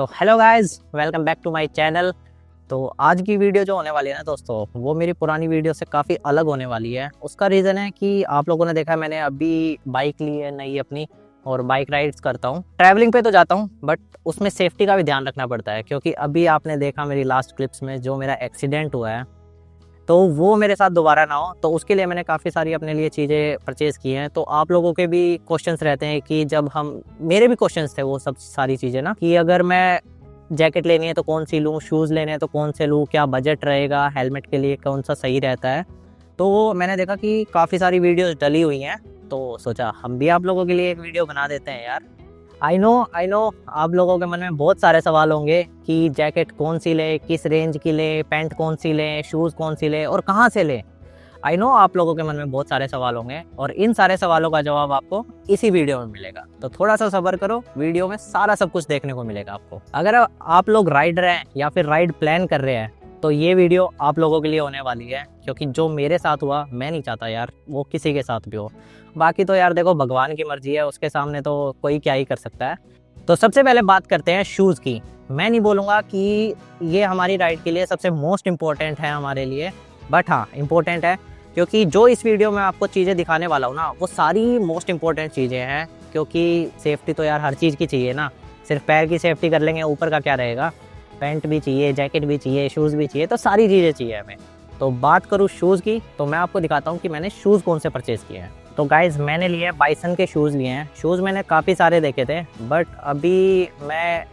So hello guys, welcome back to my channel. तो आज की वीडियो जो होने वाली है ना दोस्तों, वो मेरी पुरानी वीडियो से काफ़ी अलग होने वाली है। उसका रीज़न है कि आप लोगों ने देखा मैंने अभी बाइक ली है नई अपनी, और बाइक राइड्स करता हूँ। ट्रैवलिंग पे तो जाता हूँ बट उसमें सेफ्टी का भी ध्यान रखना पड़ता है, क्योंकि अभी आपने देखा मेरी लास्ट क्लिप्स में जो मेरा एक्सीडेंट हुआ है, तो वो मेरे साथ दोबारा ना हो। तो उसके लिए मैंने काफ़ी सारी अपने लिए चीज़ें परचेज़ की हैं। तो आप लोगों के भी क्वेश्चंस रहते हैं कि जब हम, मेरे भी क्वेश्चंस थे वो सब सारी चीज़ें ना, कि अगर मैं जैकेट लेनी है तो कौन सी लूँ, शूज़ लेने हैं तो कौन से लूँ, क्या बजट रहेगा, हेलमेट के लिए कौन सा सही रहता है। तो मैंने देखा कि काफ़ी सारी वीडियोज़ डली हुई हैं, तो सोचा हम भी आप लोगों के लिए एक वीडियो बना देते हैं यार। आई नो आप लोगों के मन में बहुत सारे सवाल होंगे कि जैकेट कौन सी ले, किस रेंज की ले, पैंट कौन सी ले, शूज़ कौन सी ले और कहाँ से ले। आई नो आप लोगों के मन में बहुत सारे सवाल होंगे, और इन सारे सवालों का जवाब आपको इसी वीडियो में मिलेगा। तो थोड़ा सा सब्र करो, वीडियो में सारा सब कुछ देखने को मिलेगा आपको। अगर आप लोग राइडर हैं या फिर राइड प्लान कर रहे हैं, तो ये वीडियो आप लोगों के लिए होने वाली है, क्योंकि जो मेरे साथ हुआ मैं नहीं चाहता यार वो किसी के साथ भी हो। बाकी तो यार देखो, भगवान की मर्जी है, उसके सामने तो कोई क्या ही कर सकता है। तो सबसे पहले बात करते हैं शूज़ की। मैं नहीं बोलूँगा कि ये हमारी राइड के लिए सबसे मोस्ट इम्पोर्टेंट है हमारे लिए, बट हाँ इम्पोर्टेंट है, क्योंकि जो इस वीडियो में आपको चीज़ें दिखाने वाला हूँ ना, वो सारी मोस्ट इम्पोर्टेंट चीज़ें हैं। क्योंकि सेफ्टी तो यार हर चीज़ की चाहिए ना, सिर्फ पैर की सेफ्टी कर लेंगे ऊपर का क्या रहेगा। पैंट भी चाहिए, जैकेट भी चाहिए, शूज़ भी चाहिए, तो सारी चीज़ें चाहिए हमें। तो बात करूँ शूज़ की, तो मैं आपको दिखाता हूँ कि मैंने शूज़ कौन से परचेज़ किए हैं। तो गाइज़ मैंने लिए हैं बाइसन के शूज़ लिए हैं। शूज़ मैंने काफ़ी सारे देखे थे, बट अभी मैं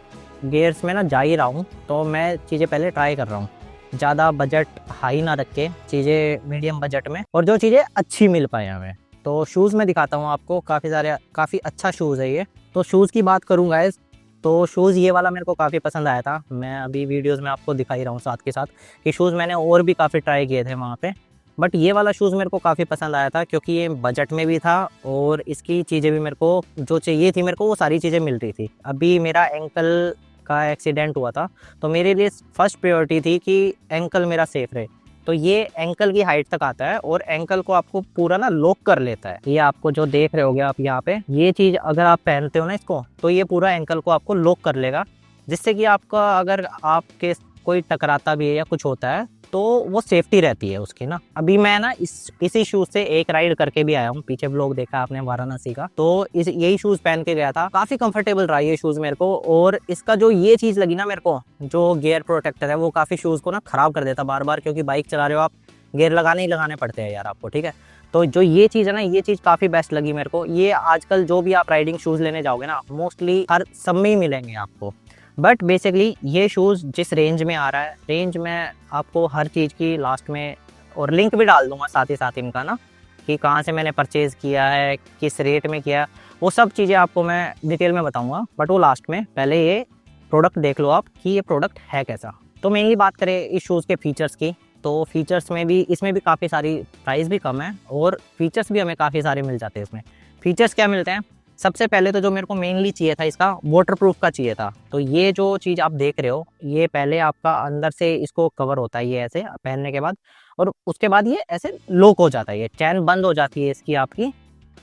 गियर्स में ना जा ही रहा हूँ, तो मैं चीज़ें पहले ट्राई कर रहा हूँ। ज़्यादा बजट हाई ना रख के, चीज़ें मीडियम बजट में, और जो चीज़ें अच्छी मिल पाए हमें। तो शूज़ मैं दिखाता हूँ आपको, काफ़ी अच्छा शूज़ है ये। तो शूज़ की बात करूँ गाइज़, तो शूज़ ये वाला मेरे को काफ़ी पसंद आया था। मैं अभी वीडियोज़ में आपको दिखा ही रहा हूँ साथ के साथ कि शूज़ मैंने और भी काफ़ी ट्राई किए थे वहाँ पे, बट ये वाला शूज़ मेरे को काफ़ी पसंद आया था, क्योंकि ये बजट में भी था और इसकी चीज़ें भी मेरे को जो चाहिए थी, मेरे को वो सारी चीज़ें मिल रही थी। अभी मेरा एंकल का एक्सीडेंट हुआ था, तो मेरे लिए फर्स्ट प्रायोरिटी थी कि एंकल मेरा सेफ रहे। तो ये एंकल की हाइट तक आता है और एंकल को आपको पूरा ना लॉक कर लेता है। ये आपको जो देख रहे होगे आप यहाँ पे, ये चीज़ अगर आप पहनते हो ना इसको, तो ये पूरा एंकल को आपको लॉक कर लेगा, जिससे कि आपका अगर आपके कोई टकराता भी है या कुछ होता है तो वो सेफ्टी रहती है उसकी ना। अभी मैं ना इसी शूज़ से एक राइड करके भी आया हूँ। पीछे व्लॉग देखा आपने वाराणसी का, तो यही शूज़ पहन के गया था। काफ़ी कंफर्टेबल रहा ये शूज़ मेरे को, और इसका जो ये चीज़ लगी ना मेरे को, जो गियर प्रोटेक्टर है, वो काफ़ी शूज़ को ना ख़राब कर देता बार बार, क्योंकि बाइक चला रहे हो आप, गियर लगाने ही लगाने पड़ते हैं यार आपको, ठीक है। तो जो ये चीज़ है ना, ये चीज़ काफ़ी बेस्ट लगी मेरे को। ये आजकल जो भी आप राइडिंग शूज़ लेने जाओगे ना, मोस्टली हर सब में ही मिलेंगे आपको। बट बेसिकली ये शूज़ जिस रेंज में आ रहा है, रेंज में आपको हर चीज़ की लास्ट में, और लिंक भी डाल दूंगा साथ ही साथ इनका ना, कि कहाँ से मैंने परचेज़ किया है, किस रेट में किया, वो सब चीज़ें आपको मैं डिटेल में बताऊंगा। बट वो लास्ट में, पहले ये प्रोडक्ट देख लो आप कि ये प्रोडक्ट है कैसा। तो मेनली बात करें इस शूज़ के फीचर्स की, तो फीचर्स में भी, इसमें भी काफ़ी सारी, प्राइस भी कम है और फीचर्स भी हमें काफ़ी सारे मिल जाते हैं इसमें। फीचर्स क्या मिलते हैं, सबसे पहले तो जो मेरे को मेनली चाहिए था, इसका वाटरप्रूफ का चाहिए था। तो ये जो चीज़ आप देख रहे हो, ये पहले आपका अंदर से इसको कवर होता है ये ऐसे पहनने के बाद, और उसके बाद ये ऐसे लॉक हो जाता है, ये चैन बंद हो जाती है इसकी आपकी,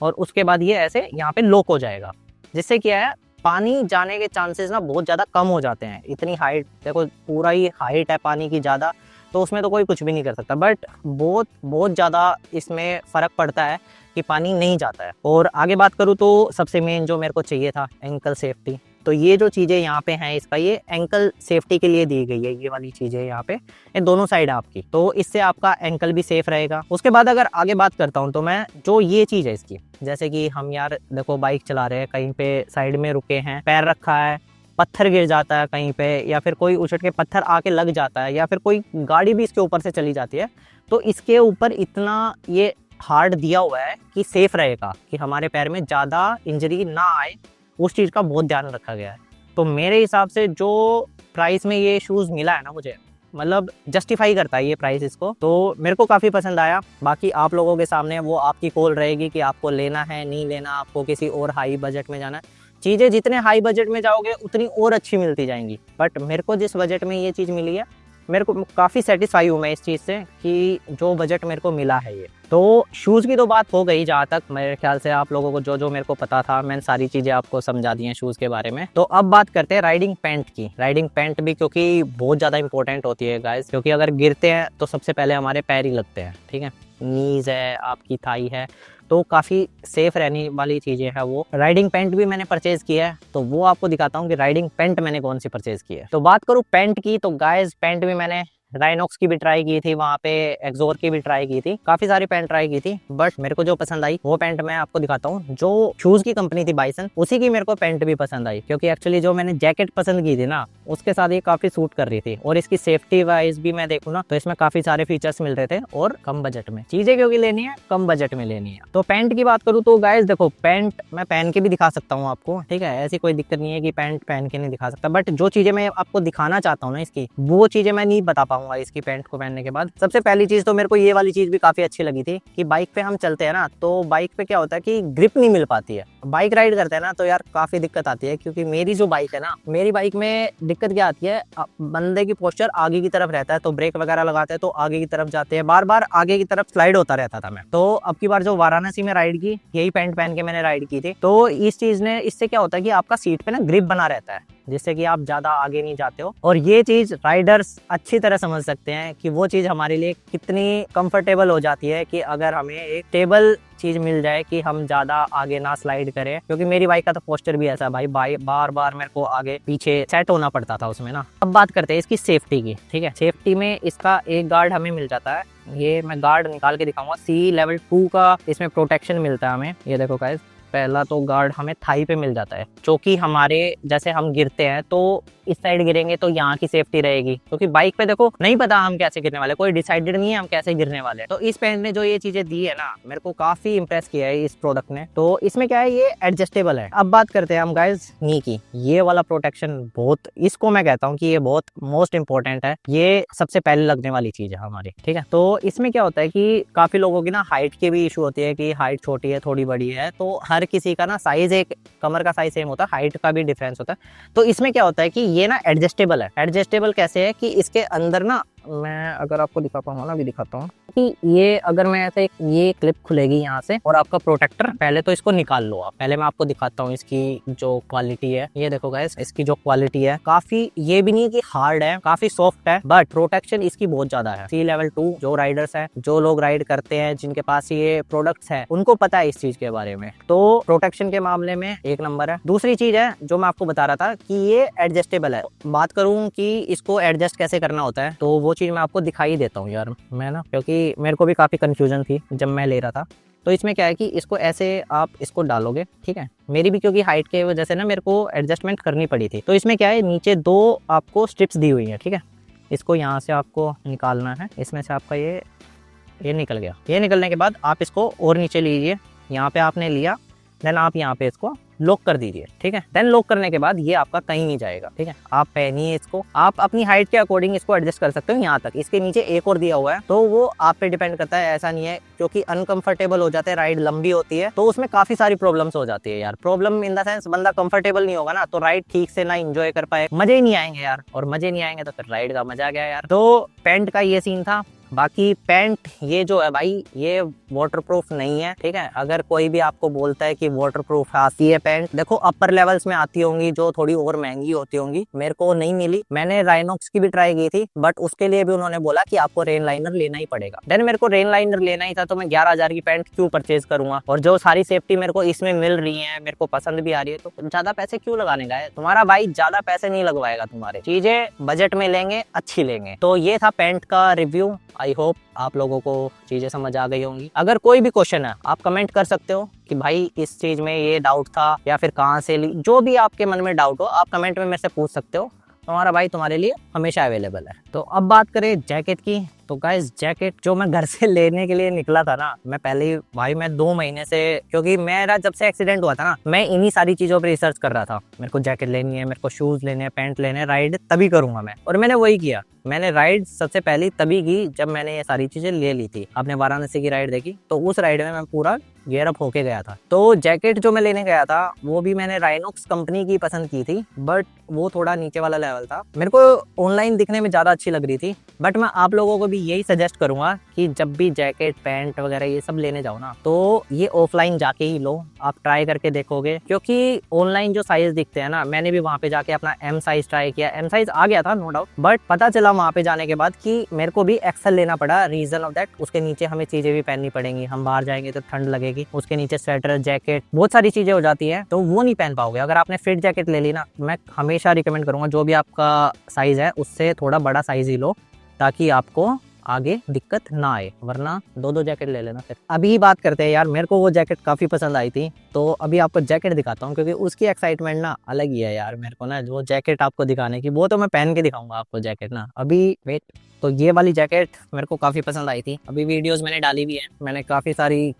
और उसके बाद ये ऐसे यहाँ पे लॉक हो जाएगा, जिससे क्या है, पानी जाने के चांसेस ना बहुत ज़्यादा कम हो जाते हैं। इतनी हाइट देखो, पूरा ही हाइट है पानी की ज़्यादा, तो उसमें तो कोई कुछ भी नहीं कर सकता, बट बहुत बहुत ज़्यादा इसमें फ़र्क पड़ता है कि पानी नहीं जाता है। और आगे बात करूँ तो सबसे मेन जो मेरे को चाहिए था, एंकल सेफ्टी। तो ये जो चीज़ें यहाँ पे हैं, इसका ये एंकल सेफ्टी के लिए दी गई है, ये वाली चीज़ें यहाँ पे, ये दोनों साइड है आपकी, तो इससे आपका एंकल भी सेफ रहेगा। उसके बाद अगर आगे बात करता हूँ, तो मैं जो ये चीज़ है इसकी, जैसे कि हम यार देखो बाइक चला रहे हैं, कहीं पे साइड में रुके हैं, पैर रखा है, पत्थर गिर जाता है कहीं पे, या फिर कोई उछट के पत्थर आके लग जाता है, या फिर कोई गाड़ी भी इसके ऊपर से चली जाती है, तो इसके ऊपर इतना ये हार्ड दिया हुआ है कि सेफ रहेगा, कि हमारे पैर में ज़्यादा इंजरी ना आए, उस चीज़ का बहुत ध्यान रखा गया है। तो मेरे हिसाब से जो प्राइस में ये शूज़ मिला है ना मुझे, मतलब जस्टिफाई करता है ये प्राइस इसको, तो मेरे को काफ़ी पसंद आया। बाकी आप लोगों के सामने वो आपकी कॉल रहेगी कि आपको लेना है नहीं लेना, आपको किसी और हाई बजट में जाना है। चीज़ें जितने हाई बजट में जाओगे उतनी और अच्छी मिलती जाएंगी, बट मेरे को जिस बजट में ये चीज़ मिली है, मेरे को काफ़ी सेटिस्फाई हूँ मैं इस चीज़ से कि जो बजट मेरे को मिला है ये। तो शूज़ की तो बात हो गई, जहाँ तक मेरे ख्याल से आप लोगों को जो जो मेरे को पता था मैंने सारी चीज़ें आपको समझा दी हैं शूज़ के बारे में। तो अब बात करते हैं राइडिंग पैंट की। राइडिंग पैंट भी क्योंकि बहुत ज़्यादा इंपॉर्टेंट होती है गाइस, क्योंकि अगर गिरते हैं तो सबसे पहले हमारे पैर ही लगते हैं, ठीक है। नीज़ है, आपकी थाई है, तो काफ़ी सेफ रहने वाली चीज़ें हैं वो। राइडिंग पैंट भी मैंने परचेज़ किया है, तो वो आपको दिखाता हूँ कि राइडिंग पैंट मैंने कौन सी परचेज़ की है। तो बात करूँ पैंट की, तो गाइस पैंट भी मैंने राइनॉक्स की भी ट्राई की थी, वहाँ पे एक्सोर की भी ट्राई की थी, काफ़ी सारी पैंट ट्राई की थी, बट मेरे को जो पसंद आई वो पैंट मैं आपको दिखाता हूँ। जो शूज़ की कंपनी थी बाइसन, उसी की मेरे को पैंट भी पसंद आई, क्योंकि एक्चुअली जो मैंने जैकेट पसंद की थी ना, उसके साथ ये काफ़ी सूट कर रही थी। और इसकी सेफ्टी वाइज भी मैं देखूँ ना, तो इसमें काफ़ी सारे फीचर्स मिल रहे थे और कम बजट में। चीज़ें क्योंकि लेनी है, कम बजट में लेनी है। तो पैंट की बात करूँ तो गाइस देखो, पैंट मैं पहन के भी दिखा सकता हूँ आपको, ठीक है, ऐसी कोई दिक्कत नहीं है कि पैंट पहन के नहीं दिखा सकता, बट जो चीज़ें मैं आपको दिखाना चाहता हूँ ना इसकी, वो चीज़ें मैं नहीं बता पाऊंगा इसकी पैंट को पहनने के बाद। सबसे पहली चीज़ तो मेरे को ये वाली चीज़ भी काफ़ी अच्छी लगी थी कि बाइक पे हम चलते हैं ना, तो बाइक पे क्या होता है कि ग्रिप नहीं मिल पाती है। बाइक राइड करते हैं ना तो यार काफ़ी दिक्कत आती है, क्योंकि मेरी जो बाइक है ना, मेरी बाइक में दिक्कत क्या आती है, बंदे की पोस्चर आगे की तरफ रहता है, तो ब्रेक वगैरह लगाते हैं तो आगे की तरफ जाते हैं, बार बार आगे की तरफ स्लाइड होता रहता था मैं। तो अब की बार जो वाराणसी में राइड की, यही पैंट पहन के मैंने राइड की थी, तो इस चीज़ ने, इससे क्या होता है कि आपका सीट पे ना ग्रिप बना रहता है, जिससे कि आप ज़्यादा आगे नहीं जाते हो। और ये चीज़ राइडर्स अच्छी तरह समझ सकते हैं कि वो चीज़ हमारे लिए कितनी कंफर्टेबल हो जाती है, कि अगर हमें एक टेबल चीज़ मिल जाए कि हम ज़्यादा आगे ना स्लाइड करें। क्योंकि मेरी बाइक का तो पोस्चर भी ऐसा है भाई, बार बार मेरे को आगे पीछे सेट होना पड़ता था उसमें ना। अब बात करते हैं इसकी सेफ्टी की, ठीक है। सेफ्टी में इसका एक गार्ड हमें मिल जाता है, ये मैं गार्ड निकाल के दिखाऊंगा। सी लेवल 2 का इसमें प्रोटेक्शन मिलता है हमें। ये देखो गाइस, पहला तो गार्ड हमें थाई पे मिल जाता है, जो कि हमारे जैसे हम गिरते हैं तो इस साइड गिरेंगे तो यहाँ की सेफ्टी रहेगी, क्योंकि बाइक पे देखो नहीं पता हम कैसे गिरने वाले, कोई डिसाइडेड नहीं है हम कैसे गिरने वाले। तो इस पैंट ने जो ये चीजें दी है ना, मेरे को काफी इंप्रेस किया है इस प्रोडक्ट ने। तो इसमें क्या है, ये एडजस्टेबल है। अब बात करते हैं हम गाइस नी की। ये वाला प्रोटेक्शन बहुत, इसको मैं कहता हूँ कि ये बहुत मोस्ट इंपॉर्टेंट है, ये सबसे पहले लगने वाली चीज है हमारी, ठीक है। तो इसमें क्या होता है कि काफी लोगों की ना हाइट की भी इशू होती है, कि हाइट छोटी है, थोड़ी बड़ी है, तो हर किसी का ना साइज, एक कमर का साइज सेम होता है, हाइट का भी डिफरेंस होता है। तो इसमें क्या होता है कि ये ना एडजस्टेबल है। एडजस्टेबल कैसे है कि इसके अंदर ना, मैं अगर आपको दिखा पाऊंगा ना, भी दिखाता हूँ कि ये अगर मैं ऐसे, ये क्लिप खुलेगी यहाँ से, और आपका प्रोटेक्टर, पहले तो इसको निकाल लो आप। पहले मैं आपको दिखाता हूँ इसकी जो क्वालिटी है। ये देखो गाइस, इसकी जो क्वालिटी है काफी, ये भी नहीं है कि हार्ड है, काफी सॉफ्ट है, बट प्रोटेक्शन इसकी बहुत ज्यादा है। सी लेवल 2 जो राइडर्स है, जो लोग राइड करते हैं, जिनके पास ये प्रोडक्ट्स है, उनको पता है इस चीज के बारे में। तो प्रोटेक्शन के मामले में एक नंबर है। दूसरी चीज है जो मैं आपको बता रहा था कि ये एडजस्टेबल है। बात करूँ कि इसको एडजस्ट कैसे करना होता है, तो वो चीज मैं आपको दिखाई देता हूँ यार मैं ना, क्योंकि मेरे को भी काफी कंफ्यूजन थी जब मैं ले रहा था। तो इसमें क्या है कि इसको ऐसे आप इसको डालोगे, ठीक है। मेरी भी क्योंकि हाइट के वजह से ना मेरे को एडजस्टमेंट करनी पड़ी थी। तो इसमें क्या है, नीचे 2 आपको स्ट्रिप्स दी हुई है, ठीक है। इसको यहाँ से आपको निकालना है, इसमें से आपका ये निकल गया। ये निकलने के बाद आप इसको और नीचे लीजिए, यहाँ पे आपने लिया, देन आप यहाँ पे इसको लॉक कर दीजिए, ठीक है। देन लॉक करने के बाद ये आपका कहीं नहीं जाएगा, ठीक है। आप पहनिए इसको, आप अपनी हाइट के अकॉर्डिंग इसको एडजस्ट कर सकते हो यहाँ तक। इसके नीचे एक और दिया हुआ है, तो वो आप पे डिपेंड करता है, ऐसा नहीं है, क्योंकि अनकंफर्टेबल हो जाते हैं, राइड लंबी होती है तो उसमें काफी सारी प्रॉब्लम्स हो जाती है यार। प्रॉब्लम इन द सेंस, बंदा कंफर्टेबल नहीं होगा ना, तो राइड ठीक से ना एंजॉय कर पाए, मजे ही नहीं आएंगे यार, और मजे नहीं आएंगे तो फिर राइड का मजा गया यार। तो पैंट का ये सीन था। बाकी पैंट ये जो है भाई, ये वाटरप्रूफ नहीं है, ठीक है। अगर कोई भी आपको बोलता है कि वाटरप्रूफ आती है पैंट, देखो अपर लेवल्स में आती होंगी जो थोड़ी और महंगी होती होंगी, मेरे को नहीं मिली। मैंने राइनॉक्स की भी ट्राई की थी, बट उसके लिए भी उन्होंने बोला कि आपको रेन लाइनर लेना ही पड़ेगा। देन मेरे को रेन लाइनर लेना ही था, तो मैं 11,000 की पैंट क्यों परचेज करूंगा, और जो सारी सेफ्टी मेरे को इसमें मिल रही है, मेरे को पसंद भी आ रही है, तो ज्यादा पैसे क्यों लगाने का है। तुम्हारा भाई ज्यादा पैसे नहीं लगवाएगा, तुम्हारे चीजें बजट में लेंगे, अच्छी लेंगे। तो ये था पैंट का रिव्यू। आई होप आप लोगों को चीजें समझ आ गई होंगी। अगर कोई भी क्वेश्चन है आप कमेंट कर सकते हो कि भाई इस चीज में ये डाउट था, या फिर कहाँ से ली, जो भी आपके मन में डाउट हो आप कमेंट में मेरे से पूछ सकते हो। हमारा भाई तुम्हारे लिए हमेशा अवेलेबल है। तो अब बात करें जैकेट की, तो गाइस जैकेट जो मैं घर से लेने के लिए निकला था ना, मैं पहले ही भाई मैं 2 महीने से, क्योंकि मेरा जब से एक्सीडेंट हुआ था ना, मैं इन्हीं सारी चीजों पे रिसर्च कर रहा था। मेरे को जैकेट लेनी है, मेरे को शूज लेने हैं, पैंट लेने हैं, राइड तभी करूंगा मैं। और मैंने वही किया। मैंने राइड सबसे पहले तभी की जब मैंने ये सारी चीजें ले ली थी। आपने वाराणसी की राइड देखी, तो उस राइड में मैं पूरा गियर अप होके गया था। तो जैकेट जो मैं लेने गया था वो भी मैंने राइनॉक्स कंपनी की पसंद की थी, बट वो थोड़ा नीचे वाला लेवल था। मेरे को ऑनलाइन दिखने में ज्यादा अच्छी लग रही थी, बट मैं आप लोगों को भी यही सजेस्ट करूंगा कि जब भी जैकेट पैंट वगैरह ये सब लेने जाओ ना, तो ये ऑफलाइन जाके ही लो। आप ट्राई करके देखोगे, क्योंकि ऑनलाइन जो साइज दिखते हैं ना, मैंने भी वहां पे जाके अपना एम साइज ट्राई किया। एम साइज आ गया था नो डाउट, बट पता चला वहां पे जाने के बाद कि मेरे को भी एक्सेल लेना पड़ा। रीजन ऑफ दैट, उसके नीचे हमें चीजें भी पहननी पड़ेंगी। हम बाहर जाएंगे तो ठंड लगेगी, उसके नीचे स्वेटर, जैकेट, बहुत सारी चीजें हो जाती है, तो वो नहीं पहन पाओगे। अगर आपने फिट जैकेट ले ली ना, मैं हमेशा रिकमेंड करूंगा जो भी आपका साइज है उससे थोड़ा बड़ा साइज ही लो, ताकि आपको आगे दिक्कत ना आए, वरना 2-2 जैकेट ले लेना। फिर अभी बात करते हैं यार, मेरे को वो जैकेट काफी पसंद आई थी, तो अभी आपको जैकेट दिखाता हूँ, क्योंकि उसकी एक्साइटमेंट ना अलग ही है यार। मेरे को ना वो जैकेट आपको दिखाने की, वो तो मैं पहन के दिखाऊंगा आपको जैकेट ना। अभी वेट, तो ये वाली जैकेट मेरे को काफी पसंद आई थी। अभी वीडियोस मैंने डाली भी है, मैंने काफी सारी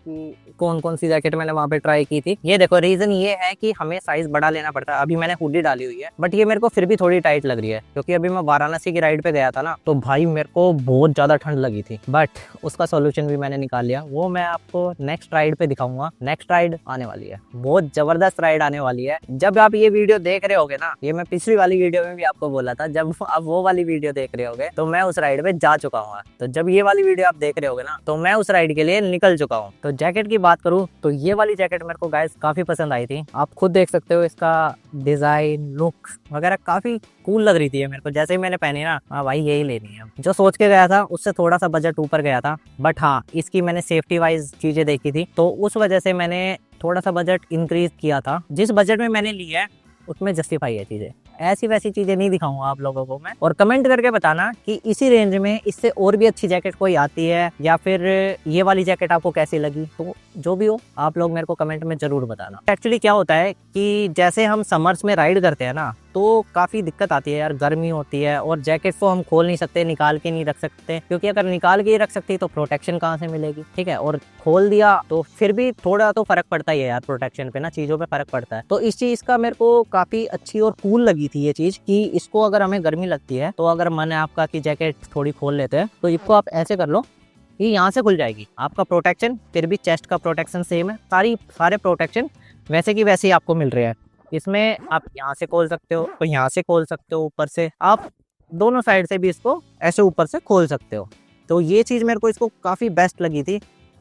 कौन कौन सी जैकेट मैंने वहां पे ट्राई की थी। ये देखो, रीजन ये है कि हमें साइज बड़ा लेना पड़ता है। अभी मैंने हुडी डाली हुई है, बट ये मेरे को फिर भी थोड़ी टाइट लग रही है, क्योंकि अभी मैं वाराणसी की राइड पे गया था ना, तो भाई मेरे को बहुत ज्यादा ठंड लगी थी। बट उसका सोल्यूशन भी मैंने निकाल लिया, वो मैं आपको नेक्स्ट राइड पे दिखाऊंगा। नेक्स्ट राइड आने वाली है, बहुत जबरदस्त राइड आने वाली है। जब आप ये वीडियो देख रहे होगे ना, ये मैं पिछली वाली वीडियो में भी आपको बोला था, जब आप वो वाली वीडियो देख रहे होगे तो मैं उस राइड पे जा चुका हूँ। तो जब ये वाली वीडियो आप देख रहे होगे ना, तो मैं उस राइड के लिए निकल चुका हूँ। तो जैकेट की बात करूँ तो ये वाली जैकेट मेरे को गाइस काफी पसंद आई थी। आप खुद देख सकते हो, इसका डिजाइन, लुक वगैरह काफी कूल लग रही थी मेरे को। जैसे ही मैंने पहनी ना, हाँ भाई यही लेनी है। जो सोच के गया था उससे थोड़ा सा बजट ऊपर गया था, बट हाँ इसकी मैंने सेफ्टी वाइज चीजें देखी थी, तो उस वजह से मैंने थोड़ा सा बजट इंक्रीज किया था। जिस बजट में मैंने लिया है उसमें जस्टिफाई है चीजें। ऐसी वैसी चीजें नहीं दिखाऊंगा आप लोगों को मैं। और कमेंट करके बताना कि इसी रेंज में इससे और भी अच्छी जैकेट कोई आती है, या फिर ये वाली जैकेट आपको कैसी लगी। तो जो भी हो आप लोग मेरे को कमेंट में जरूर बताना। एक्चुअली क्या होता है कि जैसे हम समर्स में राइड करते हैं ना, तो काफ़ी दिक्कत आती है यार, गर्मी होती है, और जैकेट को हम खोल नहीं सकते, निकाल के नहीं रख सकते, क्योंकि अगर निकाल के ही रख सकती तो प्रोटेक्शन कहाँ से मिलेगी, ठीक है। और खोल दिया तो फिर भी थोड़ा तो फर्क पड़ता ही है यार, प्रोटेक्शन पे ना, चीज़ों पे फर्क पड़ता है। तो इस चीज़ का मेरे को काफ़ी अच्छी और कूल लगी थी ये चीज़, कि इसको अगर हमें गर्मी लगती है, तो अगर मन है आपका कि जैकेट थोड़ी खोल लेते हैं, तो इसको आप ऐसे कर लो, ये यहाँ से खुल जाएगी। आपका प्रोटेक्शन फिर भी चेस्ट का प्रोटेक्शन सेम है, सारे प्रोटेक्शन वैसे की वैसे ही आपको मिल रहे हैं। इसमें आप यहाँ से खोल सकते हो, तो यहाँ से खोल सकते हो, ऊपर से आप दोनों साइड से भी इसको ऐसे ऊपर से खोल सकते हो। तो ये चीज़ मेरे को इसको काफ़ी बेस्ट लगी थी।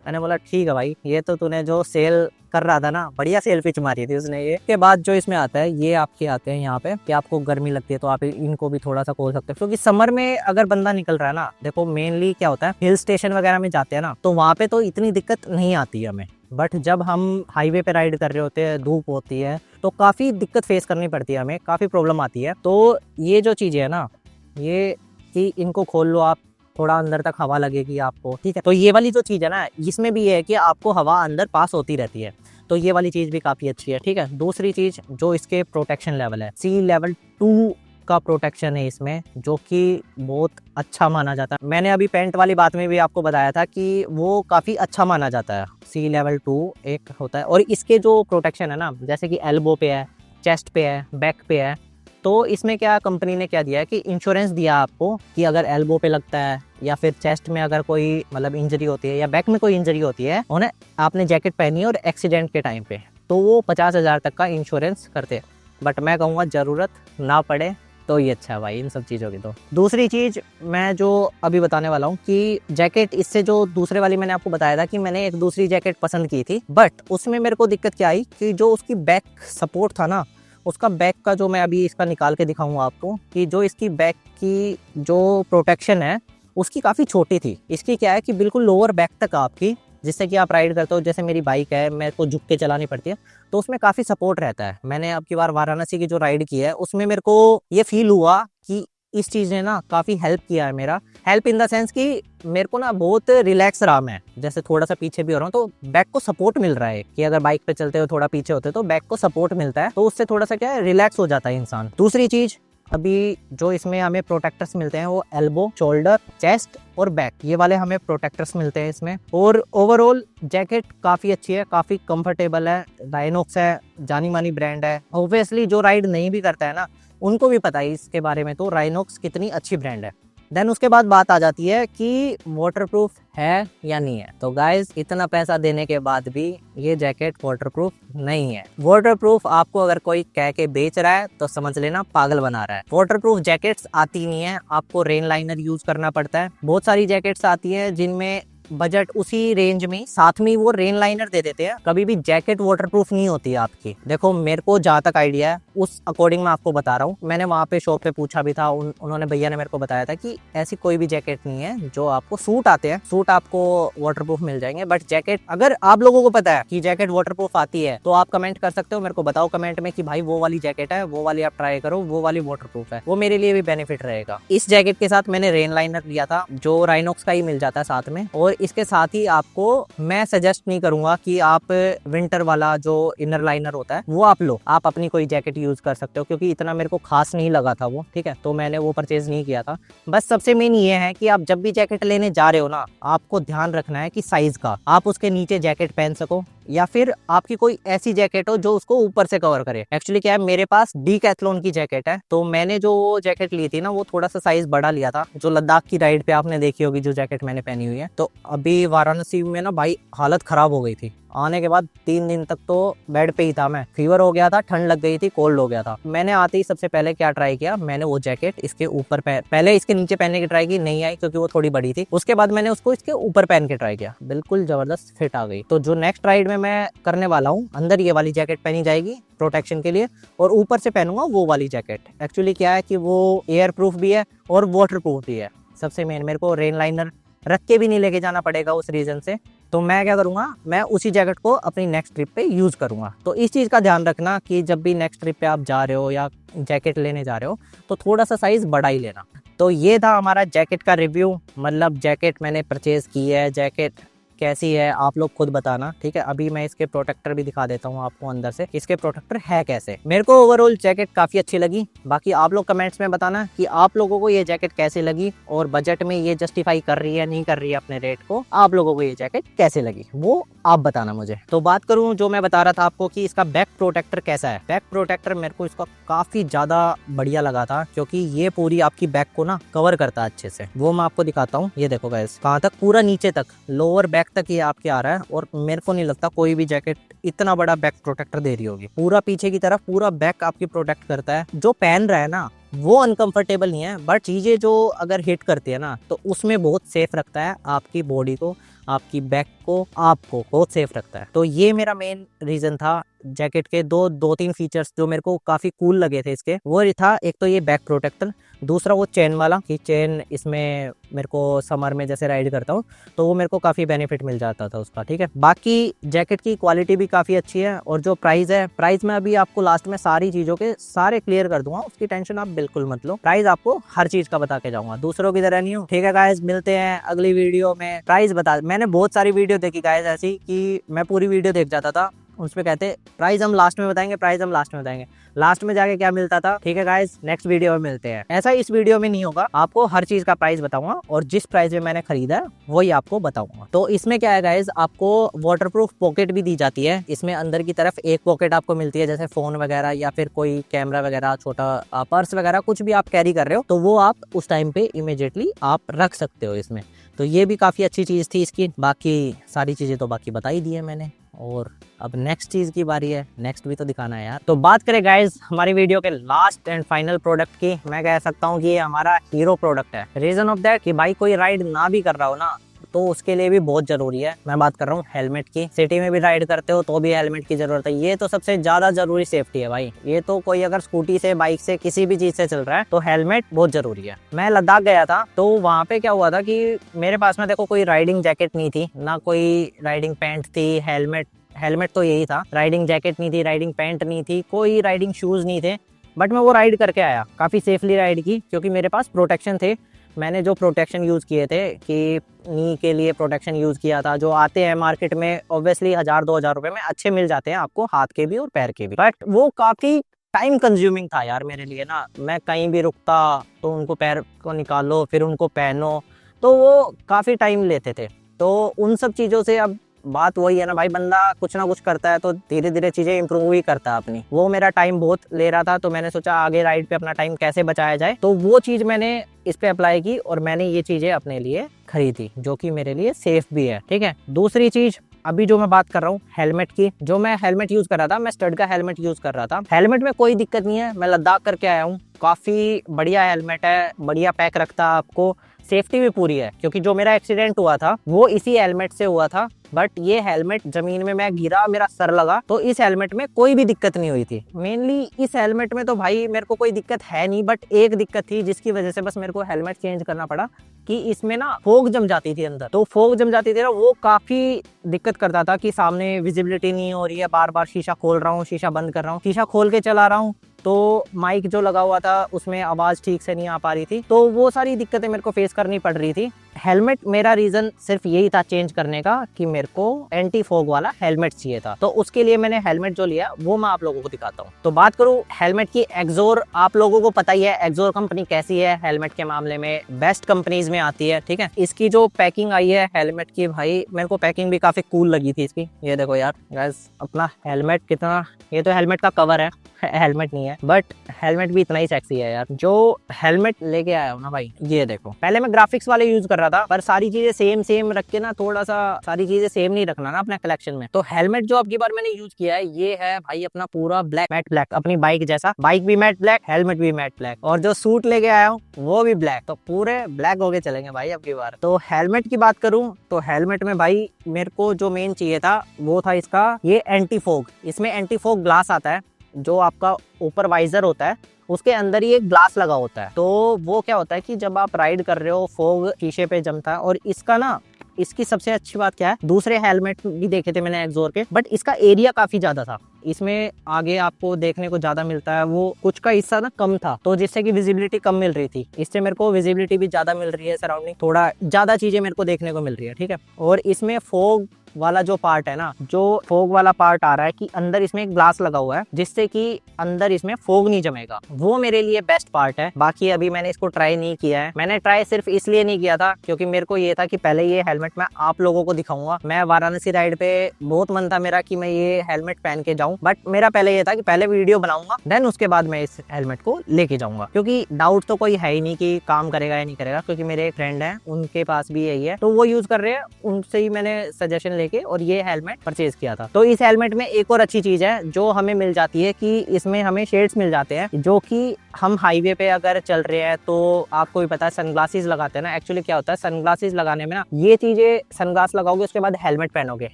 मैंने बोला ठीक है भाई, ये तो तूने जो सेल कर रहा था ना, बढ़िया सेल पिच मारी थी उसने। ये के बाद जो इसमें आता है, ये आपके आते हैं यहाँ पे कि आपको गर्मी लगती है तो आप इनको भी थोड़ा सा खोल सकते हो, क्योंकि समर में अगर बंदा निकल रहा है ना, देखो मेनली क्या होता है, हिल स्टेशन वगैरह में जाते हैं ना, तो वहाँ पे तो इतनी दिक्कत नहीं आती है हमें। बट जब हम हाईवे पे राइड कर रहे होते हैं, धूप होती है, तो काफ़ी दिक्कत फेस करनी पड़ती है हमें, काफ़ी प्रॉब्लम आती है। तो ये जो चीज़ें है ना, ये कि इनको खोल लो आप, थोड़ा अंदर तक हवा लगेगी आपको, ठीक है। तो ये वाली जो चीज़ है ना, इसमें भी ये है कि आपको हवा अंदर पास होती रहती है, तो ये वाली चीज़ भी काफ़ी अच्छी है, ठीक है। दूसरी चीज़ जो इसके प्रोटेक्शन लेवल है, सी लेवल 2 का प्रोटेक्शन है इसमें, जो कि बहुत अच्छा माना जाता है। मैंने अभी पेंट वाली बात में भी आपको बताया था कि वो काफ़ी अच्छा माना जाता है। सी लेवल 2 एक होता है, और इसके जो प्रोटेक्शन है ना, जैसे कि एल्बो पे है, चेस्ट पे है, बैक पे है, तो इसमें क्या कंपनी ने क्या दिया है कि इंश्योरेंस दिया आपको कि अगर एल्बो पे लगता है, या फिर चेस्ट में अगर कोई मतलब इंजरी होती है, या बैक में कोई इंजरी होती है, उन्हें आपने जैकेट पहनी है और एक्सीडेंट के टाइम पे, तो वो 50,000 तक का इंश्योरेंस करते हैं। बट मैं कहूँगा ज़रूरत ना पड़े तो ये अच्छा है भाई इन सब चीज़ों की। तो दूसरी चीज़ मैं जो अभी बताने वाला हूँ कि जैकेट, इससे जो दूसरे वाली मैंने आपको बताया था कि मैंने एक दूसरी जैकेट पसंद की थी, बट उसमें मेरे को दिक्कत क्या आई कि जो उसकी बैक सपोर्ट था ना, उसका बैक का जो, मैं अभी इसका निकाल के दिखाऊंगा आपको, कि जो इसकी बैक की जो प्रोटेक्शन है उसकी काफ़ी छोटी थी। इसकी क्या है कि बिल्कुल लोअर बैक तक आपकी, जिससे कि आप राइड करते हो, जैसे मेरी बाइक है, मेरे को झुक के चलानी पड़ती है, तो उसमें काफ़ी सपोर्ट रहता है। मैंने अब की बार वाराणसी की जो राइड की है, उसमें मेरे को ये फील हुआ कि इस चीज़ ने ना काफ़ी हेल्प किया है मेरा। हेल्प इन द सेंस कि मेरे को ना बहुत रिलैक्स रहा मैं, जैसे थोड़ा सा पीछे भी हो रहा हूँ तो बैक को सपोर्ट मिल रहा है, कि अगर बाइक पे चलते हो थोड़ा पीछे होते तो बैक को सपोर्ट मिलता है, तो उससे थोड़ा सा क्या है, रिलैक्स हो जाता है इंसान। दूसरी चीज़, अभी जो इसमें हमें प्रोटेक्टर्स मिलते हैं वो एल्बो, शोल्डर, चेस्ट और बैक, ये वाले हमें प्रोटेक्टर्स मिलते हैं इसमें। और ओवरऑल जैकेट काफ़ी अच्छी है, काफ़ी कंफर्टेबल है। राइनॉक्स है, जानी मानी ब्रांड है। ऑब्वियसली जो राइड नहीं भी करता है ना, उनको भी पता है इसके बारे में, तो राइनॉक्स कितनी अच्छी ब्रांड है। देन उसके बाद बात आ जाती है कि वाटरप्रूफ है या नहीं है। तो गाइस, इतना पैसा देने के बाद भी ये जैकेट वाटरप्रूफ नहीं है। वाटरप्रूफ आपको अगर कोई कह के बेच रहा है तो समझ लेना पागल बना रहा है। वाटरप्रूफ जैकेट्स आती नहीं है, आपको रेन लाइनर यूज करना पड़ता है। बहुत सारी जैकेट्स आती है जिनमें बजट उसी रेंज में साथ में वो रेन लाइनर दे देते हैं। कभी भी जैकेट वाटरप्रूफ नहीं होती है आपकी। देखो, मेरे को जहाँ तक आइडिया है उस अकॉर्डिंग मैं आपको बता रहा हूँ। मैंने वहाँ पे शॉप पे पूछा भी था, उन्होंने भैया ने मेरे को बताया था कि ऐसी कोई भी जैकेट नहीं है। जो आपको सूट आते हैं, सूट आपको वाटरप्रूफ मिल जाएंगे, बट जैकेट अगर आप लोगों को पता है कि जैकेट वाटरप्रूफ आती है तो आप कमेंट कर सकते हो, मेरे को बताओ कमेंट में कि भाई वो वाली जैकेट है, वो वाली आप ट्राई करो, वो वाली वाटरप्रूफ है। वो मेरे लिए भी बेनिफिट रहेगा। इस जैकेट के साथ मैंने रेन लाइनर लिया था, जो राइनॉक्स का ही मिल जाता है साथ में। और इसके साथ ही आपको मैं सजेस्ट नहीं करूंगा कि आप विंटर वाला जो इनर लाइनर होता है वो आप लो। आप अपनी कोई जैकेट यूज कर सकते हो, क्योंकि इतना मेरे को खास नहीं लगा था वो, ठीक है, तो मैंने वो परचेज नहीं किया था। बस सबसे मेन ये है कि आप जब भी जैकेट लेने जा रहे हो ना, आपको ध्यान रखना है कि साइज का आप उसके नीचे जैकेट पहन सको, या फिर आपकी कोई ऐसी जैकेट हो जो उसको ऊपर से कवर करे। एक्चुअली क्या है, मेरे पास डीकैथलॉन की जैकेट है, तो मैंने जो जैकेट ली थी ना वो थोड़ा सा साइज बड़ा लिया था। जो लद्दाख की राइड पे आपने देखी होगी जो जैकेट मैंने पहनी हुई है, तो अभी वाराणसी में ना भाई हालत खराब हो गई थी। आने के बाद 3 दिन तक तो बेड पे ही था मैं। फीवर हो गया था, ठंड लग गई थी, कोल्ड हो गया था। मैंने आते ही सबसे पहले क्या ट्राई किया, मैंने वो जैकेट इसके ऊपर पहले इसके नीचे पहनने की ट्राई की, नहीं आई क्योंकि वो थोड़ी बड़ी थी। उसके बाद मैंने उसको इसके ऊपर पहन के ट्राई किया, बिल्कुल जबरदस्त फिट आ गई। तो जो नेक्स्ट राइड में मैं करने वाला हूँ, अंदर ये वाली जैकेट पहनी जाएगी प्रोटेक्शन के लिए, और ऊपर से पहनूंगा वो वाली जैकेट। एक्चुअली क्या है कि वो एयर प्रूफ भी है और वाटर प्रूफ भी है। सबसे मेन, मेरे को रेन लाइनर रख के भी नहीं लेके जाना पड़ेगा उस रीजन से। तो मैं क्या करूंगा, मैं उसी जैकेट को अपनी नेक्स्ट ट्रिप पे यूज करूंगा। तो इस चीज का ध्यान रखना कि जब भी नेक्स्ट ट्रिप पे आप जा रहे हो या जैकेट लेने जा रहे हो तो थोड़ा सा साइज बड़ा ही लेना। तो ये था हमारा जैकेट का रिव्यू, मतलब जैकेट मैंने परचेज की है, जैकेट कैसी है आप लोग खुद बताना, ठीक है। अभी मैं इसके प्रोटेक्टर भी दिखा देता हूँ आपको अंदर से, इसके प्रोटेक्टर है कैसे। मेरे को ओवरऑल जैकेट काफी अच्छी लगी। बाकी आप लोग कमेंट्स में बताना कि आप लोगों को ये जैकेट कैसे लगी, और बजट में ये जस्टिफाई कर रही है नहीं कर रही है अपने रेट को। आप लोगों को ये जैकेट कैसे लगी वो आप बताना मुझे। तो बात करूँ जो मैं बता रहा था आपको कि इसका बैक प्रोटेक्टर कैसा है। बैक प्रोटेक्टर मेरे को इसका काफी ज्यादा बढ़िया लगा था, क्योंकि ये पूरी आपकी बैक को ना कवर करता है अच्छे से। वो मैं आपको दिखाता हूँ, ये देखो गाइस, कहाँ तक, पूरा नीचे तक, लोअर बैक तक ये आपके आ रहा है। और मेरे को नहीं लगता कोई भी जैकेट इतना बड़ा बैक प्रोटेक्टर दे रही होगी। पूरा पीछे की तरफ पूरा बैक आपकी प्रोटेक्ट करता है। जो पहन रहा है ना वो अनकंफर्टेबल नहीं है, बट चीजें जो अगर हिट करती है ना तो उसमें बहुत सेफ रखता है आपकी बॉडी को, आपकी बैक को, आपको बहुत सेफ रखता है। तो ये मेरा मेन रीजन था जैकेट के। दो तीन फीचर्स जो मेरे को काफी कूल लगे थे इसके, वो था एक तो ये बैक प्रोटेक्टर, दूसरा वो चेन वाला कि चेन इसमें मेरे को समर में जैसे राइड करता हूँ तो वो मेरे को काफ़ी बेनिफिट मिल जाता था उसका, ठीक है। बाकी जैकेट की क्वालिटी भी काफ़ी अच्छी है। और जो प्राइस है, प्राइस मैं अभी आपको लास्ट में सारी चीज़ों के सारे क्लियर कर दूंगा, उसकी टेंशन आप बिल्कुल मत लो। प्राइस आपको हर चीज़ का बता के जाऊंगा, दूसरों की तरह नहीं हूँ, ठीक है गाइस। मिलते हैं अगली वीडियो में। प्राइस बता, मैंने बहुत सारी वीडियो देखी गाइस ऐसी कि मैं पूरी वीडियो देख जाता था, उसमें कहते प्राइस हम लास्ट में बताएंगे, प्राइस हम लास्ट में बताएंगे। लास्ट में जाके क्या मिलता था, ठीक है गाइस, नेक्स्ट वीडियो में मिलते हैं। ऐसा इस वीडियो में नहीं होगा, आपको हर चीज का प्राइस बताऊंगा और जिस प्राइस में मैंने खरीदा है वही आपको बताऊंगा। तो इसमें क्या है गाइस, आपको वाटरप्रूफ पॉकेट भी दी जाती है। इसमें अंदर की तरफ एक पॉकेट आपको मिलती है, जैसे फोन वगैरह या फिर कोई कैमरा वगैरह, छोटा पर्स वगैरह कुछ भी आप कैरी कर रहे हो तो वो आप उस टाइम पे इमीडिएटली आप रख सकते हो इसमें। तो ये भी काफी अच्छी चीज थी इसकी। बाकी सारी चीजें तो बाकी बता ही दी है मैंने, और अब नेक्स्ट चीज की बारी है, नेक्स्ट भी तो दिखाना है यार। तो बात करें गाइस हमारी वीडियो के लास्ट एंड फाइनल प्रोडक्ट की, मैं कह सकता हूँ कि ये हमारा हीरो प्रोडक्ट है। रीजन ऑफ दैट कि भाई कोई राइड ना भी कर रहा हो ना तो उसके लिए भी बहुत जरूरी है। मैं बात कर रहा हूँ हेलमेट की। सिटी में भी राइड करते हो तो भी हेलमेट की जरूरत है। ये तो सबसे ज्यादा जरूरी सेफ्टी है भाई। ये तो कोई अगर स्कूटी से, बाइक से, किसी भी चीज से चल रहा है तो हेलमेट बहुत जरूरी है। मैं लद्दाख गया था तो वहाँ पे क्या हुआ था कि मेरे पास में देखो कोई राइडिंग जैकेट नहीं थी, ना कोई राइडिंग पैंट थी, हेलमेट तो यही था, राइडिंग जैकेट नहीं थी, राइडिंग पैंट नहीं थी, कोई राइडिंग शूज नहीं थे। बट मैं वो राइड करके आया, काफी सेफली राइड की, क्योंकि मेरे पास प्रोटेक्शन थे। मैंने जो प्रोटेक्शन यूज़ किए थे कि नी के लिए प्रोटेक्शन यूज़ किया था, जो आते हैं मार्केट में ऑब्वियसली 1000-2000 रुपए में अच्छे मिल जाते हैं आपको, हाथ के भी और पैर के भी, बट वो काफ़ी टाइम कंज्यूमिंग था यार मेरे लिए ना। मैं कहीं भी रुकता तो उनको पैर को निकालो, फिर उनको पहनो, तो वो काफ़ी टाइम लेते थे। तो उन सब चीज़ों से अब बात वही है ना भाई, बंदा कुछ ना कुछ करता है तो धीरे धीरे चीज़ें इंप्रूव ही करता है अपनी। वो मेरा टाइम बहुत ले रहा था, तो मैंने सोचा आगे राइड पे अपना टाइम कैसे बचाया जाए, तो वो चीज़ मैंने इस पे अप्लाई की और मैंने ये चीज़ें अपने लिए खरीदी, जो कि मेरे लिए सेफ भी है। ठीक है, दूसरी चीज़ अभी जो मैं बात कर रहा हूँ हेलमेट की, जो मैं हेलमेट यूज कर रहा था, मैं स्टड का हेलमेट यूज कर रहा था। हेलमेट में कोई दिक्कत नहीं है, मैं लद्दाख करके आया हूँ, काफी बढ़िया हेलमेट है, बढ़िया पैक रखता है आपको, सेफ्टी भी पूरी है। क्योंकि जो मेरा एक्सीडेंट हुआ था वो इसी हेलमेट से हुआ था, बट ये हेलमेट जमीन में मैं गिरा, मेरा सर लगा, तो इस हेलमेट में कोई भी दिक्कत नहीं हुई थी। मेनली इस हेलमेट में तो भाई मेरे को कोई दिक्कत है नहीं, बट एक दिक्कत थी जिसकी वजह से बस मेरे को हेलमेट चेंज करना पड़ा कि इसमें ना फोग जम जाती थी अंदर। तो फोग जम जाती थी ना, वो काफी दिक्कत करता था कि सामने विजिबिलिटी नहीं हो रही है, बार बार शीशा खोल रहा हूँ, शीशा बंद कर रहा हूँ, शीशा खोल के चला रहा हूँ, तो माइक जो लगा हुआ था उसमें आवाज ठीक से नहीं आ पा रही थी। तो वो सारी दिक्कतें मेरे को फेस करनी पड़ रही थी। हेलमेट मेरा रीजन सिर्फ यही था चेंज करने का कि मेरे को एंटी फोग वाला हेलमेट चाहिए था, तो उसके लिए मैंने हेलमेट जो लिया वो मैं आप लोगों को दिखाता हूँ। तो बात करूँ हेलमेट की, एक्सोर आप लोगों को पता ही है एक्सोर कंपनी कैसी है हेलमेट के मामले में, बेस्ट कंपनीज में आती है। ठीक है, इसकी जो पैकिंग आई है हेलमेट की, भाई मेरे को पैकिंग भी काफी कूल लगी थी इसकी। ये देखो यार गाइस, अपना हेलमेट कितना, ये तो हेलमेट का कवर है, हेलमेट नहीं है, बट हेलमेट भी इतना ही सेक्सी है यार। जो हेलमेट लेके आया हूँ ना भाई, ये देखो, पहले मैं ग्राफिक्स वाले यूज कर रहा था, पर सारी चीजें सेम सेम रख के ना, थोड़ा सा सारी चीजें सेम नहीं रखना ना अपने कलेक्शन में। तो हेलमेट जो अब की बार मैंने यूज किया है, ये है भाई अपना पूरा ब्लैक, मैट ब्लैक, अपनी बाइक जैसा, बाइक भी मैट ब्लैक, हेलमेट भी मैट ब्लैक, और जो सूट लेके आया हूँ वो भी ब्लैक। तो पूरे ब्लैक होके चलेंगे भाई अब की बार। तो हेलमेट की बात करूँ तो हेलमेट में भाई मेरे को जो मेन चाहिए था वो था इसका ये एंटी फोग। इसमें एंटी फोग ग्लास आता है, जो आपका ऊपर वाइजर होता है उसके अंदर ही एक ग्लास लगा होता है। तो वो क्या होता है कि जब आप राइड कर रहे हो फोग शीशे पे जमता है। और इसका ना, इसकी सबसे अच्छी बात क्या है, दूसरे हेलमेट भी देखे थे मैंने एक्सोर के, बट इसका एरिया काफी ज्यादा था, इसमें आगे आपको देखने को ज्यादा मिलता है, वो कुछ का हिस्सा ना कम था, तो जिससे कि विजिबिलिटी कम मिल रही थी। इससे मेरे को विजिबिलिटी भी ज्यादा मिल रही है, सराउंडिंग थोड़ा ज्यादा चीजें मेरे को देखने को मिल रही है। ठीक है, और इसमें फोग वाला जो पार्ट है ना, जो फोग वाला पार्ट आ रहा है कि अंदर इसमें एक ग्लास लगा हुआ है जिससे कि अंदर इसमें फोग नहीं जमेगा, वो मेरे लिए बेस्ट पार्ट है। बाकी अभी मैंने इसको ट्राई नहीं किया है, मैंने ट्राई सिर्फ इसलिए नहीं किया था क्योंकि मेरे को ये था कि पहले ये हेलमेट मैं आप लोगों को दिखाऊंगा। मैं वाराणसी राइड पे बहुत मन था मेरा कि मैं ये हेलमेट पहन के जाऊं, बट मेरा पहले ये था कि पहले वीडियो बनाऊंगा, देन उसके बाद मैं इस हेलमेट को लेके जाऊंगा। क्योंकि डाउट तो कोई है ही नहीं कि काम करेगा या नहीं करेगा, क्योंकि मेरे एक फ्रेंड है उनके पास भी यही है, तो वो यूज कर रहे हैं, उनसे ही मैंने सजेशन लेके और ये हेलमेट परचेज किया था। तो इस हेलमेट में एक और अच्छी चीज है जो हमें मिल जाती है कि इसमें हमें शेड्स मिल जाते हैं, जो कि हम हाईवे पे अगर चल रहे हैं तो आपको भी पता है सनग्लासेस लगाते हैं ना। एक्चुअली क्या होता है सनग्लासेस लगाने में ना, ये चीजें सनग्लास लगाओगे उसके बाद हेलमेट पहनोगे,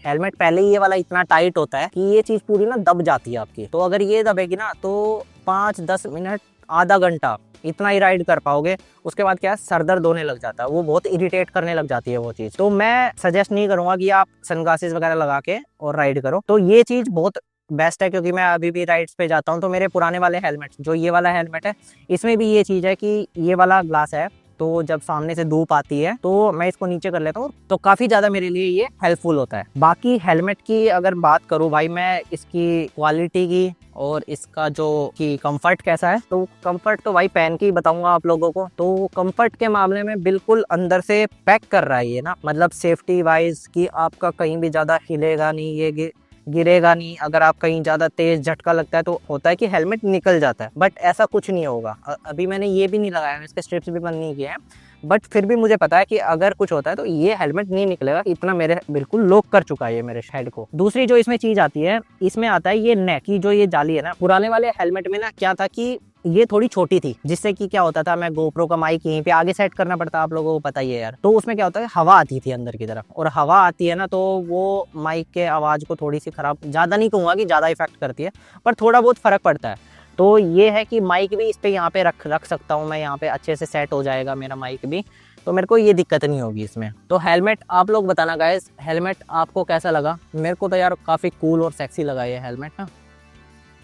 हेलमेट पहले ही ये वाला इतना टाइट होता है कि ये चीज पूरी ना दब जाती है आपकी। तो अगर ये दबेगी ना तो 5-10 मिनट, आधा घंटा इतना ही राइड कर पाओगे। उसके बाद क्या है, सर दर्द होने लग जाता है, वो बहुत इरिटेट करने लग जाती है वो चीज। तो मैं सजेस्ट नहीं करूंगा कि आप सनग्लासेस वगैरह लगा के और राइड करो। तो ये चीज बहुत बेस्ट है, क्योंकि मैं अभी भी राइड्स पे जाता हूँ तो मेरे पुराने वाले हेलमेट, जो ये वाला हेलमेट है, इसमें भी ये चीज है कि ये वाला ग्लास है, तो जब सामने से धूप आती है तो मैं इसको नीचे कर लेता हूँ, तो काफी ज्यादा मेरे लिए ये हेल्पफुल होता है। बाकी हेलमेट की अगर बात करूँ भाई मैं, इसकी क्वालिटी की और इसका जो कि कंफर्ट कैसा है, तो कंफर्ट तो भाई पहन के ही बताऊंगा आप लोगों को। तो कंफर्ट के मामले में बिल्कुल अंदर से पैक कर रहा है ये ना, मतलब सेफ्टी वाइज कि आपका कहीं भी ज्यादा हिलेगा नहीं, ये गिरेगा नहीं। अगर आप कहीं ज्यादा तेज झटका लगता है तो होता है कि हेलमेट निकल जाता है, बट ऐसा कुछ नहीं होगा। अभी मैंने ये भी नहीं लगाया, इसके स्ट्रिप्स भी बंद नहीं किए हैं, बट फिर भी मुझे पता है कि अगर कुछ होता है तो ये हेलमेट नहीं निकलेगा, इतना मेरे बिल्कुल लॉक कर चुका है ये मेरे हेड को। दूसरी जो इसमें चीज आती है, इसमें आता है ये नेक की जो ये जाली है ना। पुराने वाले हेलमेट में ना क्या था कि ये थोड़ी छोटी थी, जिससे कि क्या होता था, मैं गोप्रो का माइक यहीं पे आगे सेट करना पड़ता, आप लोगों को पता ही है यार। तो उसमें क्या होता है, हवा आती थी अंदर की तरफ, और हवा आती है ना तो वो माइक के आवाज को थोड़ी सी खराब, ज्यादा नहीं कहूंगा कि ज्यादा इफेक्ट करती है, पर थोड़ा बहुत फर्क पड़ता है। तो ये है कि माइक भी इस पे यहाँ पे रख सकता हूँ मैं, यहाँ पे अच्छे से सेट हो जाएगा मेरा माइक भी, तो मेरे को ये दिक्कत नहीं होगी इसमें। तो हेलमेट आप लोग बताना गाइस, हेलमेट आपको कैसा लगा? मेरे को तो यार काफी कूल और सेक्सी लगा ये हेलमेट ना।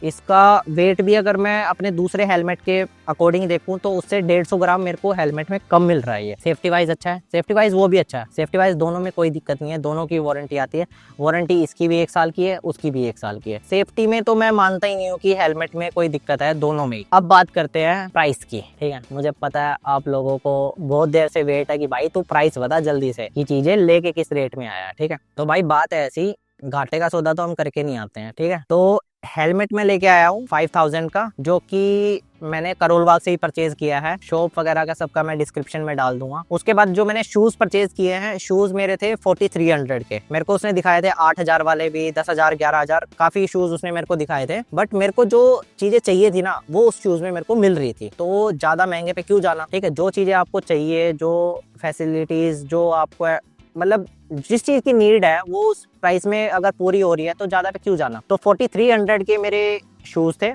इसका वेट भी अगर मैं अपने दूसरे हेलमेट के अकॉर्डिंग देखूं तो उससे 150 ग्राम मेरे को हेलमेट में कम मिल रहा है। ये सेफ्टी वाइज अच्छा है, सेफ्टी वाइज वो भी अच्छा है, सेफ्टी वाइज दोनों में कोई दिक्कत नहीं है, दोनों की वारंटी आती है। वारंटी इसकी भी 1 साल की है, उसकी भी 1 साल की है। सेफ्टी में तो मैं मानता ही नहीं हूँ कि हेलमेट में कोई दिक्कत है, दोनों में ही। अब बात करते हैं प्राइस की, ठीक है। मुझे पता है आप लोगों को बहुत देर से वेट है कि भाई तू प्राइस बता जल्दी से, कि चीजें लेके किस रेट में आया है, ठीक है। तो भाई बात है ऐसी, घाटे का सौदा तो हम करके नहीं आते हैं, ठीक है। तो हेलमेट में लेके आया हूँ 5000 का, जो कि मैंने करोल बाग से ही परचेज किया है। शॉप वगैरह का सबका मैं डिस्क्रिप्शन में डाल दूंगा। उसके बाद जो मैंने शूज परचेज किए हैं, शूज मेरे थे 4300 के। मेरे को उसने दिखाए थे 8000 वाले भी, 10,000, 11,000, काफी शूज उसने मेरे को दिखाए थे। बट मेरे को जो चीजें चाहिए थी ना, वो उस शूज में मेरे को मिल रही थी। तो ज्यादा महंगे पे क्यों जाना, ठीक है। जो चीजें आपको चाहिए, जो फैसिलिटीज जो आपको मतलब जिस चीज की नीड है वो उस प्राइस में अगर पूरी हो रही है तो ज्यादा पे क्यों जाना। तो 4300 के मेरे शूज थे।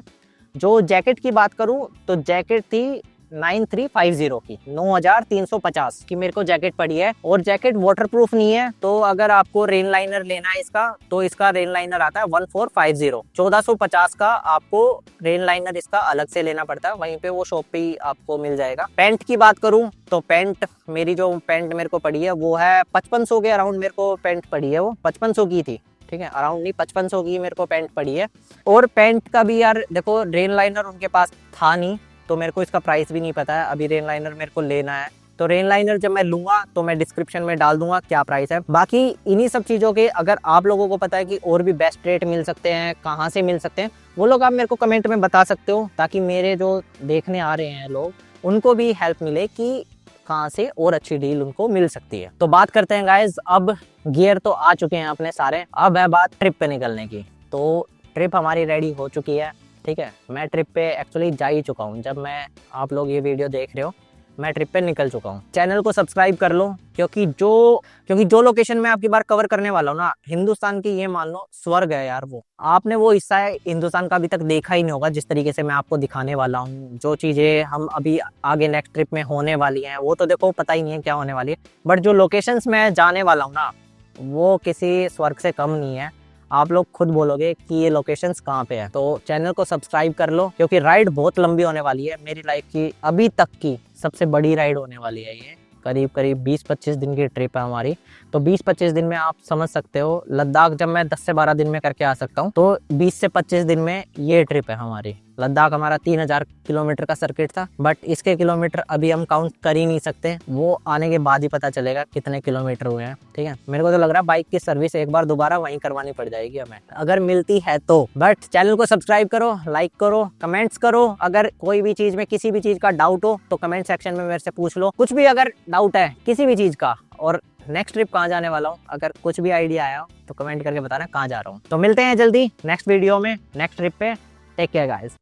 जो जैकेट की बात करूं तो जैकेट थी 9350 की, 9350 की मेरे को जैकेट पड़ी है। और जैकेट वाटरप्रूफ नहीं है, तो अगर आपको रेन लाइनर लेना है इसका, तो इसका रेन लाइनर आता है 1450, 1450 का आपको रेन लाइनर इसका अलग से लेना पड़ता है, वहीं पे वो शॉप पे ही आपको मिल जाएगा। पैंट की बात करूं तो पैंट, मेरी जो पैंट मेरे को पड़ी है वो है 5500 के अराउंड मेरे को पैंट पड़ी है। वो 5500 की थी, ठीक है, अराउंड नहीं, 5500 की मेरे को पैंट पड़ी है। और पैंट का भी यार देखो, रेन लाइनर उनके पास था नहीं, तो मेरे को इसका प्राइस भी नहीं पता है। अभी रेन लाइनर मेरे को लेना है, तो रेन लाइनर जब मैं लूंगा तो मैं डिस्क्रिप्शन में डाल दूंगा क्या प्राइस है। बाकी इन्हीं सब चीज़ों के अगर आप लोगों को पता है कि और भी बेस्ट रेट मिल सकते हैं, कहाँ से मिल सकते हैं, वो लोग आप मेरे को कमेंट में बता सकते हो, ताकि मेरे जो देखने आ रहे हैं लोग, उनको भी हेल्प मिले कि कहाँ से और अच्छी डील उनको मिल सकती है। तो बात करते हैं गाइज, अब गियर तो आ चुके हैं अपने सारे, अब है बात ट्रिप पे निकलने की। तो ट्रिप हमारी रेडी हो चुकी है, ठीक है। मैं ट्रिप पे एक्चुअली जा ही चुका हूँ। जब मैं, आप लोग ये वीडियो देख रहे हो, मैं ट्रिप पे निकल चुका हूँ। चैनल को सब्सक्राइब कर लो, क्योंकि जो लोकेशन मैं आपकी बार कवर करने वाला हूँ ना, हिंदुस्तान की ये मान लो स्वर्ग है यार। वो आपने वो हिस्सा है हिंदुस्तान का अभी तक देखा ही नहीं होगा, जिस तरीके से मैं आपको दिखाने वाला हूँ। जो चीज़ें हम अभी आगे नेक्स्ट ट्रिप में होने वाली हैं, वो तो देखो पता ही नहीं है क्या होने वाली है। बट जो लोकेशंस मैं जाने वाला हूँ ना, वो किसी स्वर्ग से कम नहीं है। आप लोग खुद बोलोगे कि ये लोकेशंस कहाँ पे है। तो चैनल को सब्सक्राइब कर लो, क्योंकि राइड बहुत लंबी होने वाली है। मेरी लाइफ की अभी तक की सबसे बड़ी राइड होने वाली है ये। करीब 20-25 दिन की ट्रिप है हमारी। तो 20-25 दिन में आप समझ सकते हो, लद्दाख जब मैं 10 से 12 दिन में करके आ सकता हूँ, तो 20 से 25 दिन में ये ट्रिप है हमारी। लद्दाख हमारा 3000 किलोमीटर का सर्किट था, बट इसके किलोमीटर अभी हम काउंट कर ही नहीं सकते। वो आने के बाद ही पता चलेगा कितने किलोमीटर हुए हैं, ठीक है। मेरे को तो लग रहा है बाइक की सर्विस एक बार दोबारा वहीं करवानी पड़ जाएगी हमें, अगर मिलती है तो। बट चैनल को सब्सक्राइब करो, लाइक करो, कमेंट्स करो। अगर कोई भी चीज़ में किसी भी चीज़ का डाउट हो तो कमेंट सेक्शन में मेरे से पूछ लो। कुछ भी अगर डाउट है किसी भी चीज़ का, और नेक्स्ट ट्रिप कहाँ जाने वाला हूँ, अगर कुछ भी आइडिया आया हो तो कमेंट करके बताना कहाँ जा रहा हूँ। तो मिलते हैं जल्दी नेक्स्ट वीडियो में, नेक्स्ट ट्रिप पे। Take care guys.